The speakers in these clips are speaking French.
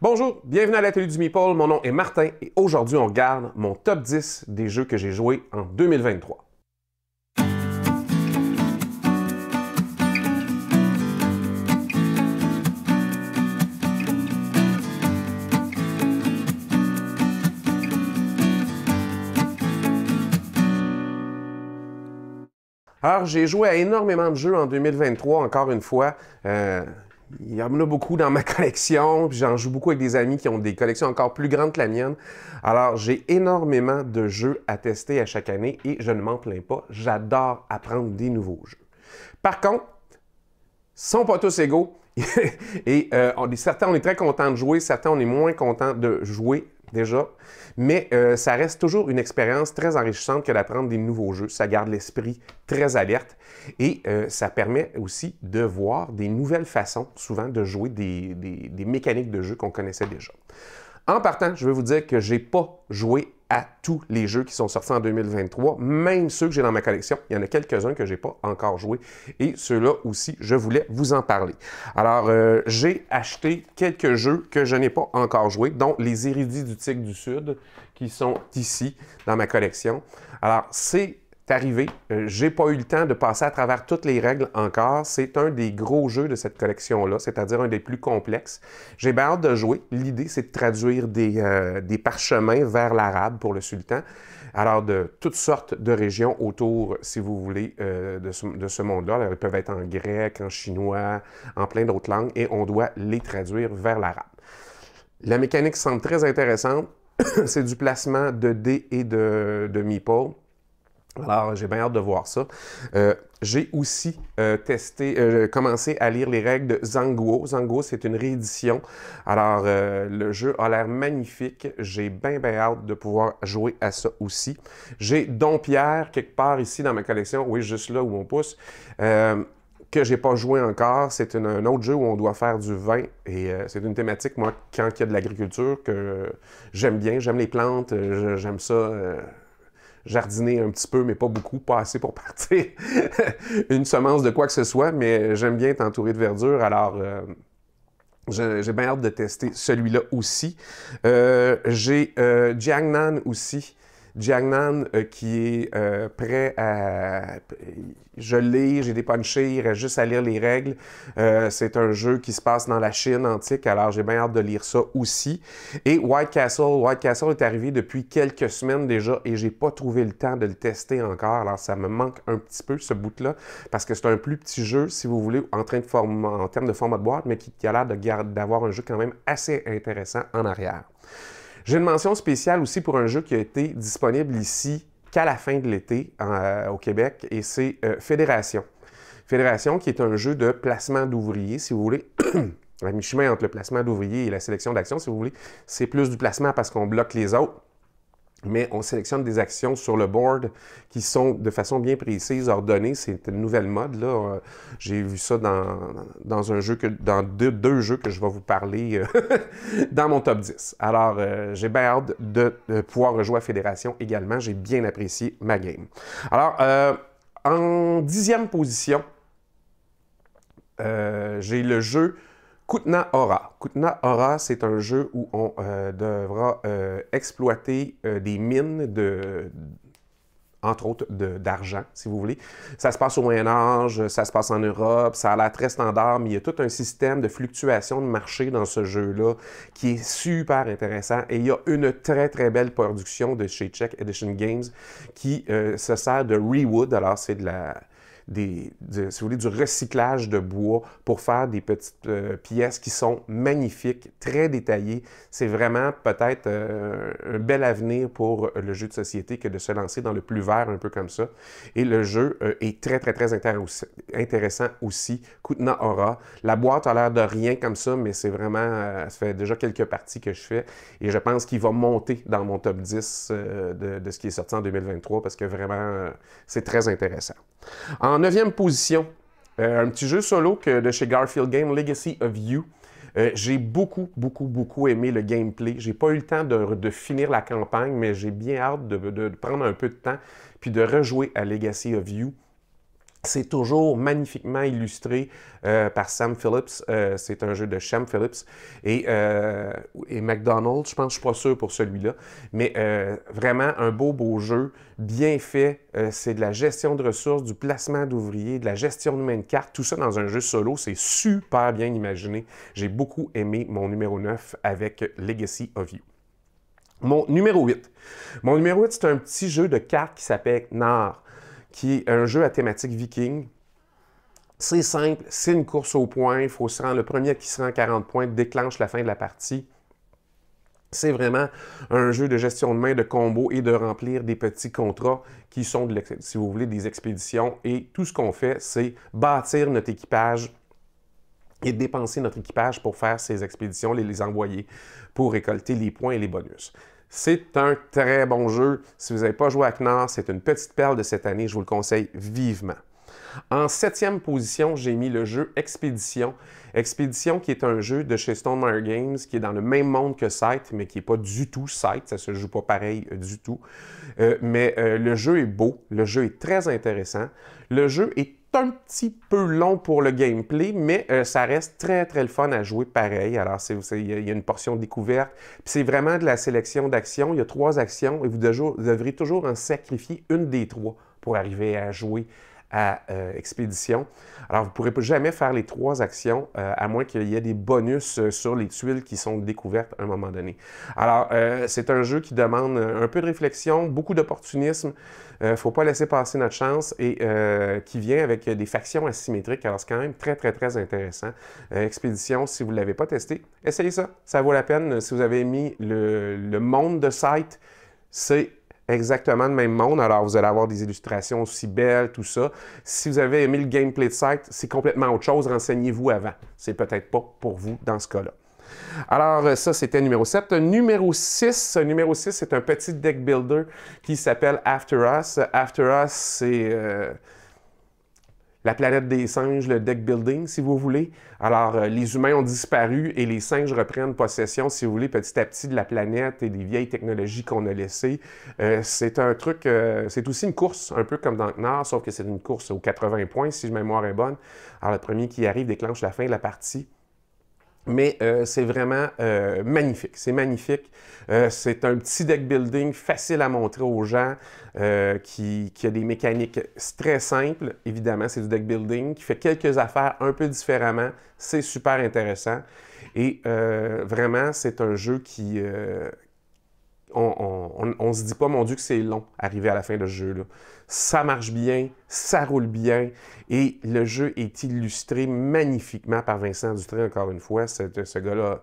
Bonjour, bienvenue à l'Atelier du Meeple, mon nom est Martin et aujourd'hui on regarde mon top 10 des jeux que j'ai joués en 2023. Alors, j'ai joué à énormément de jeux en 2023, encore une fois. Il y en a beaucoup dans ma collection, puis j'en joue beaucoup avec des amis qui ont des collections encore plus grandes que la mienne. Alors, j'ai énormément de jeux à tester à chaque année et je ne m'en plains pas. J'adore apprendre des nouveaux jeux. Par contre, ils ne sont pas tous égaux. Et certains, on est très content de jouer, certains, on est moins content de jouer déjà. Mais ça reste toujours une expérience très enrichissante que d'apprendre des nouveaux jeux. Ça garde l'esprit très alerte et ça permet aussi de voir des nouvelles façons, souvent, de jouer des mécaniques de jeu qu'on connaissait déjà. En partant, je vais vous dire que je n'ai pas joué à tous les jeux qui sont sortis en 2023, même ceux que j'ai dans ma collection. Il y en a quelques-uns que je n'ai pas encore joué et ceux-là aussi, je voulais vous en parler. Alors, j'ai acheté quelques jeux que je n'ai pas encore joués, dont les Érudits du Tigre du Sud, qui sont ici dans ma collection. Alors, c'est arrivé. J'ai pas eu le temps de passer à travers toutes les règles encore. C'est un des gros jeux de cette collection-là, c'est-à-dire un des plus complexes. J'ai bien hâte de jouer. L'idée, c'est de traduire des parchemins vers l'arabe pour le sultan. Alors, de toutes sortes de régions autour, si vous voulez, de ce monde-là. Alors, ils peuvent être en grec, en chinois, en plein d'autres langues, et on doit les traduire vers l'arabe. La mécanique semble très intéressante. C'est du placement de dés et de meeple. Alors, j'ai bien hâte de voir ça. J'ai aussi commencé à lire les règles de Zhanguo. Zhanguo, c'est une réédition. Alors, le jeu a l'air magnifique. J'ai bien hâte de pouvoir jouer à ça aussi. J'ai Dompierre, quelque part ici dans ma collection. Oui, juste là où on pousse. Que j'ai pas joué encore. C'est un autre jeu où on doit faire du vin. Et c'est une thématique, moi, quand il y a de l'agriculture, que j'aime bien. J'aime les plantes. J'aime ça... jardiner un petit peu, mais pas beaucoup, pas assez pour partir une semence de quoi que ce soit, mais j'aime bien être entouré de verdure, alors j'ai bien hâte de tester celui-là aussi. J'ai Jiangnan aussi. Jiangnan qui est prêt à... Je l'ai, j'ai dépunché, il reste juste à lire les règles. C'est un jeu qui se passe dans la Chine antique, alors j'ai bien hâte de lire ça aussi. Et White Castle. White Castle est arrivé depuis quelques semaines déjà et j'ai pas trouvé le temps de le tester encore. Alors ça me manque un petit peu ce bout-là parce que c'est un plus petit jeu, si vous voulez, en termes de format de boîte, mais qui a l'air d'avoir un jeu quand même assez intéressant en arrière. J'ai une mention spéciale aussi pour un jeu qui a été disponible ici qu'à la fin de l'été au Québec, et c'est Fédération. Fédération qui est un jeu de placement d'ouvriers, si vous voulez, à mi-chemin entre le placement d'ouvriers et la sélection d'actions, si vous voulez. C'est plus du placement parce qu'on bloque les autres, mais on sélectionne des actions sur le board qui sont de façon bien précise, ordonnées. C'est une nouvelle mode, là. J'ai vu ça dans un jeu dans deux jeux que je vais vous parler dans mon top 10. Alors, j'ai bien hâte de pouvoir rejouer à Fédération également. J'ai bien apprécié ma game. Alors, en 10e position, j'ai le jeu Kutna Hora. Kutna Hora, c'est un jeu où on devra exploiter des mines entre autres d'argent, si vous voulez. Ça se passe au Moyen-Âge, ça se passe en Europe, ça a l'air très standard, mais il y a tout un système de fluctuation de marché dans ce jeu-là qui est super intéressant. Et il y a une très belle production de chez Czech Edition Games qui se sert de Rewood. Alors, c'est si vous voulez, du recyclage de bois pour faire des petites pièces qui sont magnifiques, très détaillées. C'est vraiment peut-être un bel avenir pour le jeu de société que de se lancer dans le plus vert, un peu comme ça. Et le jeu est très intéressant aussi. Kutna Hora. La boîte a l'air de rien comme ça, mais c'est vraiment... ça fait déjà quelques parties que je fais et je pense qu'il va monter dans mon top 10 de ce qui est sorti en 2023 parce que vraiment, c'est très intéressant. En 9e position, un petit jeu solo de chez Garfield Games, Legacy of You. J'ai beaucoup aimé le gameplay. J'ai pas eu le temps de finir la campagne, mais j'ai bien hâte de prendre un peu de temps puis de rejouer à Legacy of You. C'est toujours magnifiquement illustré par Sam Phillips. C'est un jeu de Shem Phillips et McDonald's, je pense, je ne suis pas sûr pour celui-là. Mais vraiment un beau jeu, bien fait. C'est de la gestion de ressources, du placement d'ouvriers, de la gestion de main de cartes. Tout ça dans un jeu solo, c'est super bien imaginé. J'ai beaucoup aimé mon numéro 9 avec Legacy of You. Mon numéro 8. Mon numéro 8, c'est un petit jeu de cartes qui s'appelle Knar, qui est un jeu à thématique viking. C'est simple, c'est une course au point. Il faut se rendre, le premier qui se rend à 40 points déclenche la fin de la partie. C'est vraiment un jeu de gestion de main, de combo et de remplir des petits contrats qui sont, si vous voulez, des expéditions. Et tout ce qu'on fait, c'est bâtir notre équipage et dépenser notre équipage pour faire ces expéditions, les envoyer pour récolter les points et les bonus. C'est un très bon jeu. Si vous n'avez pas joué à Knar, c'est une petite perle de cette année. Je vous le conseille vivement. En 7e position, j'ai mis le jeu Expédition. Expédition qui est un jeu de chez Stonemaier Games, qui est dans le même monde que Scythe, mais qui n'est pas du tout Scythe. Ça ne se joue pas pareil du tout. Mais le jeu est beau. Le jeu est très intéressant. Le jeu est un petit peu long pour le gameplay, mais ça reste très le fun à jouer pareil. Alors, il y a une portion de découverte. Puis c'est vraiment de la sélection d'actions. Il y a 3 actions et vous devrez toujours en sacrifier une des 3 pour arriver à jouer à Expédition. Alors, vous ne pourrez jamais faire les 3 actions, à moins qu'il y ait des bonus sur les tuiles qui sont découvertes à un moment donné. Alors, c'est un jeu qui demande un peu de réflexion, beaucoup d'opportunisme. Il ne faut pas laisser passer notre chance et qui vient avec des factions asymétriques. Alors, c'est quand même très intéressant. Expédition, si vous ne l'avez pas testé, essayez ça. Ça vaut la peine. Si vous avez aimé le monde de Scythe, c'est exactement le même monde. Alors, vous allez avoir des illustrations aussi belles, tout ça. Si vous avez aimé le gameplay de Scythe, c'est complètement autre chose. Renseignez-vous avant. C'est peut-être pas pour vous dans ce cas-là. Alors, ça, c'était numéro 7. Numéro 6, c'est un petit deck builder qui s'appelle After Us. After Us, c'est la planète des singes, le deck building, si vous voulez. Alors, les humains ont disparu et les singes reprennent possession, si vous voulez, petit à petit de la planète et des vieilles technologies qu'on a laissées. C'est un truc, c'est aussi une course, un peu comme dans Knar, sauf que c'est une course aux 80 points, si ma mémoire est bonne. Alors, le premier qui arrive déclenche la fin de la partie. Mais c'est vraiment magnifique. C'est magnifique. C'est un petit deck building facile à montrer aux gens, qui a des mécaniques très simples. Évidemment, c'est du deck building, qui fait quelques affaires un peu différemment. C'est super intéressant. Et vraiment, c'est un jeu qui... on se dit pas, mon Dieu, que c'est long, arriver à la fin de ce jeu-là. Ça marche bien, ça roule bien, et le jeu est illustré magnifiquement par Vincent Dutray, encore une fois. Ce gars-là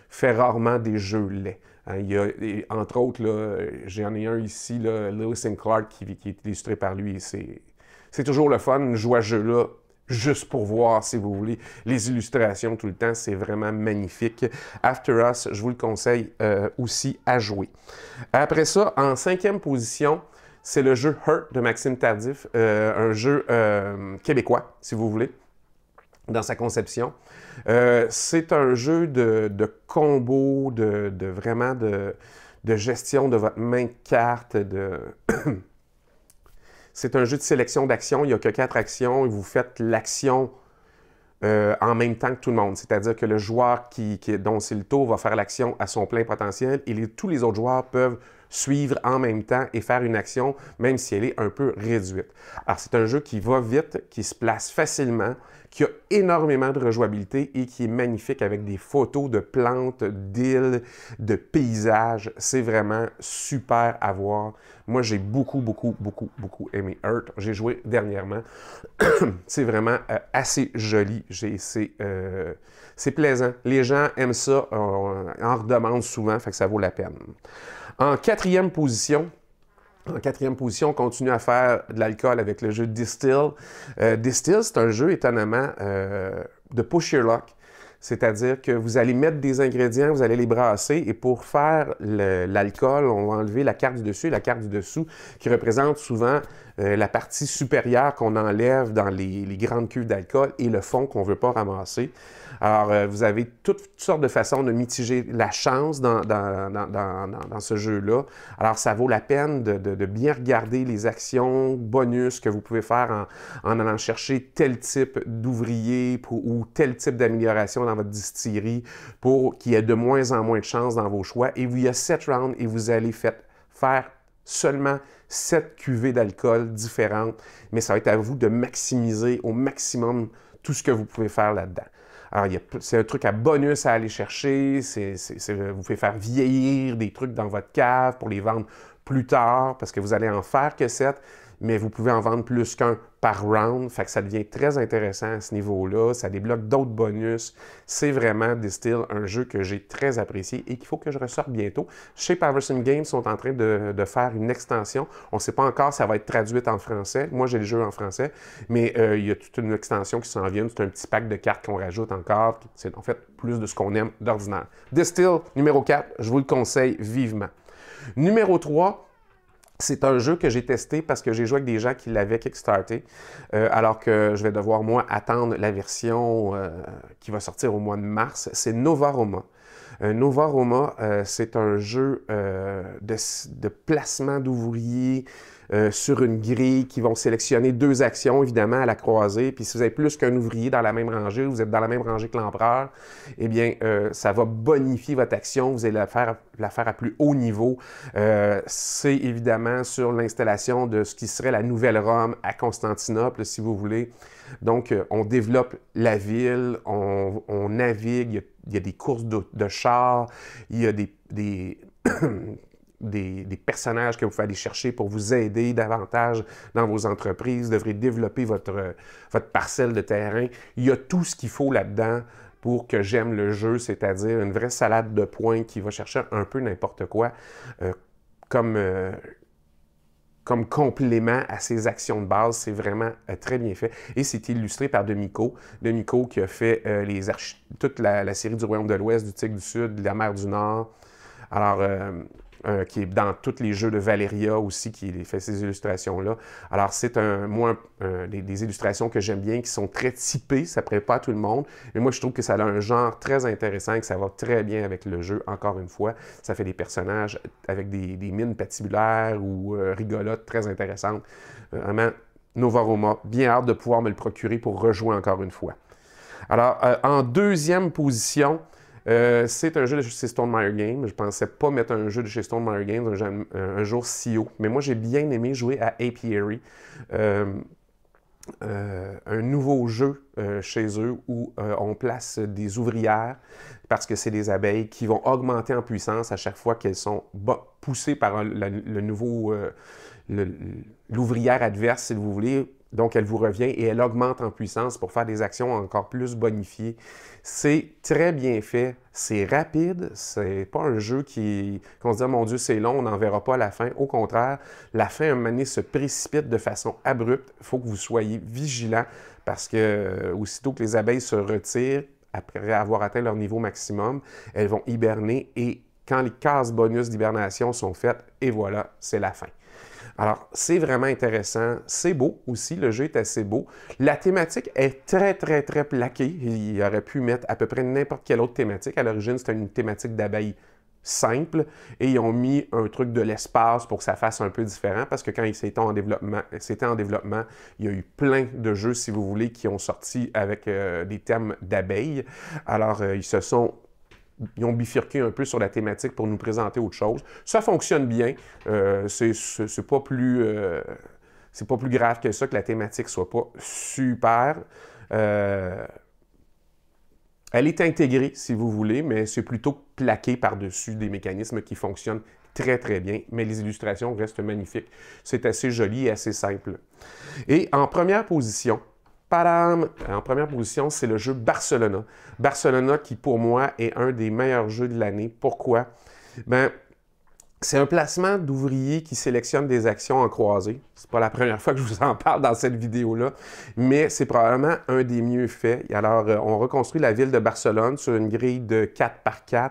fait rarement des jeux laids. Hein, entre autres, j'en ai un ici, là, Lewis and Clark, qui est illustré par lui. C'est toujours le fun, jouer à ce jeu-là, juste pour voir, si vous voulez, les illustrations tout le temps. C'est vraiment magnifique. After Us, je vous le conseille aussi à jouer. Après ça, en 5e position, c'est le jeu Hurt de Maxime Tardif, un jeu québécois, si vous voulez, dans sa conception. C'est un jeu de combo, vraiment de gestion de votre main de cartes, C'est un jeu de sélection d'actions. Il n'y a que 4 actions et vous faites l'action en même temps que tout le monde. C'est-à-dire que le joueur dont c'est le tour va faire l'action à son plein potentiel et tous les autres joueurs peuvent suivre en même temps et faire une action, même si elle est un peu réduite. Alors, c'est un jeu qui va vite, qui se place facilement, qui a énormément de rejouabilité et qui est magnifique avec des photos de plantes, d'îles, de paysages. C'est vraiment super à voir. Moi, j'ai beaucoup aimé Hurt. J'ai joué dernièrement. C'est vraiment assez joli. C'est plaisant. Les gens aiment ça, en redemandent souvent, fait que ça vaut la peine. En 4e position, on continue à faire de l'alcool avec le jeu Distill. Distill, c'est un jeu, étonnamment, de push your luck. C'est-à-dire que vous allez mettre des ingrédients, vous allez les brasser, et pour faire l'alcool, on va enlever la carte du dessus et la carte du dessous, qui représente souvent la partie supérieure qu'on enlève dans les grandes cuves d'alcool et le fond qu'on ne veut pas ramasser. Alors, vous avez toutes sortes de façons de mitiger la chance dans ce jeu-là. Alors, ça vaut la peine de bien regarder les actions bonus que vous pouvez faire en allant chercher tel type d'ouvrier ou tel type d'amélioration dans votre distillerie pour qu'il y ait de moins en moins de chances dans vos choix. Et il y a 7 rounds et vous allez faire seulement 7 cuvées d'alcool différentes, mais ça va être à vous de maximiser au maximum tout ce que vous pouvez faire là-dedans. Alors, c'est un truc à bonus à aller chercher, vous pouvez faire vieillir des trucs dans votre cave pour les vendre plus tard, parce que vous allez en faire que 7, mais vous pouvez en vendre plus qu'un par round, fait que ça devient très intéressant à ce niveau-là, ça débloque d'autres bonus. C'est vraiment Distill, un jeu que j'ai très apprécié et qu'il faut que je ressorte bientôt. Chez Paverson Games sont en train de faire une extension. On ne sait pas encore si ça va être traduite en français. Moi, j'ai les jeux en français, mais il y a toute une extension qui s'en vient. C'est un petit pack de cartes qu'on rajoute encore. C'est en fait plus de ce qu'on aime d'ordinaire. Distill, numéro 4, je vous le conseille vivement. Numéro 3, c'est un jeu que j'ai testé parce que j'ai joué avec des gens qui l'avaient kickstarté, alors que je vais devoir, moi, attendre la version qui va sortir au mois de mars. C'est Nova Roma. Nova Roma, c'est un jeu de placement d'ouvriers sur une grille qui vont sélectionner 2 actions, évidemment, à la croisée. Puis si vous avez plus qu'un ouvrier dans la même rangée, vous êtes dans la même rangée que l'empereur, eh bien, ça va bonifier votre action. Vous allez la faire à plus haut niveau. C'est évidemment sur l'installation de ce qui serait la nouvelle Rome à Constantinople, si vous voulez. Donc, on développe la ville, on navigue, il y a des courses de chars, il y a des personnages que vous pouvez aller chercher pour vous aider davantage dans vos entreprises. Vous devrez développer votre parcelle de terrain. Il y a tout ce qu'il faut là-dedans pour que j'aime le jeu, c'est-à-dire une vraie salade de points qui va chercher un peu n'importe quoi comme complément à ses actions de base. C'est vraiment très bien fait. Et c'est illustré par Demico. Demico qui a fait toute la série du Royaume de l'Ouest, du Tigre du Sud, de la Mer du Nord. Alors, qui est dans tous les jeux de Valeria aussi, qui fait ces illustrations-là. Alors, c'est des illustrations que j'aime bien, qui sont très typées, ça ne plaît pas à tout le monde, mais moi, je trouve que ça a un genre très intéressant et que ça va très bien avec le jeu, encore une fois. Ça fait des personnages avec des mines patibulaires ou rigolotes très intéressantes. Vraiment, Nova Roma, bien hâte de pouvoir me le procurer pour rejouer encore une fois. Alors, en deuxième position, c'est un jeu de chez Stonemaier Games. Je ne pensais pas mettre un jeu de chez Stonemaier Games un jour si haut. Mais moi, j'ai bien aimé jouer à Apiary. Un nouveau jeu chez eux où on place des ouvrières parce que c'est des abeilles qui vont augmenter en puissance à chaque fois qu'elles sont poussées par l'ouvrière adverse, si vous voulez. Donc, elle vous revient et elle augmente en puissance pour faire des actions encore plus bonifiées. C'est très bien fait, c'est rapide, c'est pas un jeu qu'on se dit « Mon Dieu, c'est long, on n'en verra pas à la fin ». Au contraire, la fin, à un moment donné, se précipite de façon abrupte. Il faut que vous soyez vigilant parce que aussitôt que les abeilles se retirent, après avoir atteint leur niveau maximum, elles vont hiberner et quand les cases bonus d'hibernation sont faites, et voilà, c'est la fin. Alors, c'est vraiment intéressant. C'est beau aussi, le jeu est assez beau. La thématique est très, très, très plaquée. Il aurait pu mettre à peu près n'importe quelle autre thématique. À l'origine, c'était une thématique d'abeilles simple et ils ont mis un truc de l'espace pour que ça fasse un peu différent parce que quand c'était en développement, il y a eu plein de jeux, si vous voulez, qui ont sorti avec des thèmes d'abeilles. Alors, ils ont bifurqué un peu sur la thématique pour nous présenter autre chose. Ça fonctionne bien. C'est pas plus grave que ça que la thématique soit pas super. Elle est intégrée, si vous voulez, mais c'est plutôt plaqué par-dessus des mécanismes qui fonctionnent très, très bien. Mais les illustrations restent magnifiques. C'est assez joli et assez simple. Et en première position, padam! En première position, c'est le jeu Barcelona. Barcelona qui, pour moi, est un des meilleurs jeux de l'année. Pourquoi? Bien, c'est un placement d'ouvriers qui sélectionne des actions en croisée. C'est pas la première fois que je vous en parle dans cette vidéo-là, mais c'est probablement un des mieux faits. Alors, on reconstruit la ville de Barcelone sur une grille de 4x4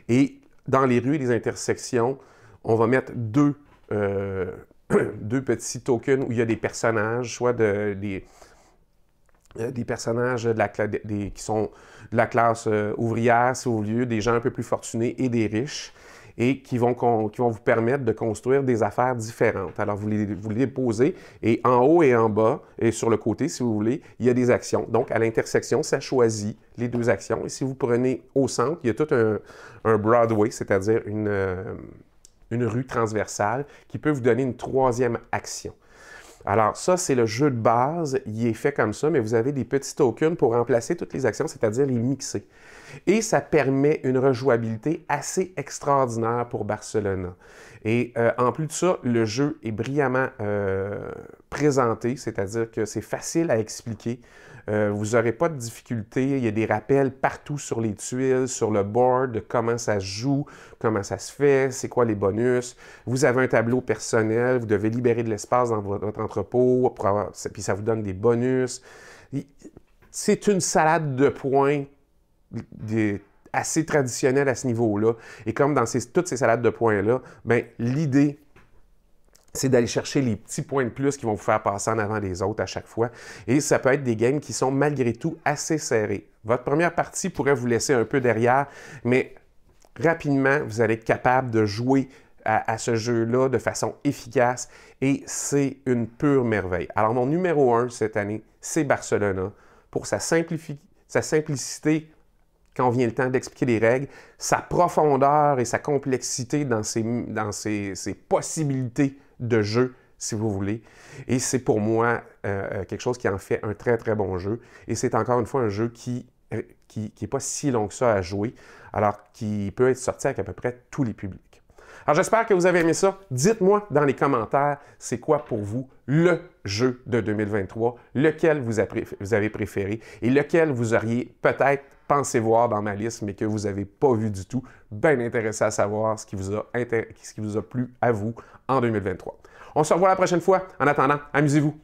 et dans les rues et les intersections, on va mettre deux petits tokens où il y a des personnages, soit des des personnages qui sont de la classe ouvrière, si vous voulez, des gens un peu plus fortunés et des riches, et qui vont vous permettre de construire des affaires différentes. Alors, vous les posez, et en haut et en bas, et sur le côté, si vous voulez, il y a des actions. Donc, à l'intersection, ça choisit les deux actions. Et si vous prenez au centre, il y a tout un Broadway, c'est-à-dire une rue transversale, qui peut vous donner une troisième action. Alors, ça, c'est le jeu de base. Il est fait comme ça, mais vous avez des petits tokens pour remplacer toutes les actions, c'est-à-dire les mixer. Et ça permet une rejouabilité assez extraordinaire pour Barcelona. Et en plus de ça, le jeu est brillamment présenté, c'est-à-dire que c'est facile à expliquer. Vous n'aurez pas de difficulté. Il y a des rappels partout sur les tuiles, sur le board, de comment ça se joue, comment ça se fait, c'est quoi les bonus. Vous avez un tableau personnel, vous devez libérer de l'espace dans votre entrepôt, puis ça vous donne des bonus. C'est une salade de points assez traditionnelle à ce niveau-là. Et comme dans toutes ces salades de points-là, ben, l'idée, c'est d'aller chercher les petits points de plus qui vont vous faire passer en avant des autres à chaque fois. Et ça peut être des games qui sont malgré tout assez serrés. Votre première partie pourrait vous laisser un peu derrière, mais rapidement, vous allez être capable de jouer à ce jeu-là de façon efficace et c'est une pure merveille. Alors, mon numéro 1 cette année, c'est Barcelona pour sa simplicité quand vient le temps d'expliquer les règles, sa profondeur et sa complexité dans ses possibilités de jeu, si vous voulez. Et c'est pour moi quelque chose qui en fait un très, très bon jeu. Et c'est encore une fois un jeu qui n'est pas si long que ça à jouer, alors qui peut être sorti avec à peu près tous les publics. Alors, j'espère que vous avez aimé ça. Dites-moi dans les commentaires, c'est quoi pour vous le jeu de 2023, lequel vous avez préféré et lequel vous auriez peut-être pensé voir dans ma liste, mais que vous n'avez pas vu du tout. Bien intéressé à savoir ce qui vous a plu à vous en 2023. On se revoit la prochaine fois. En attendant, amusez-vous.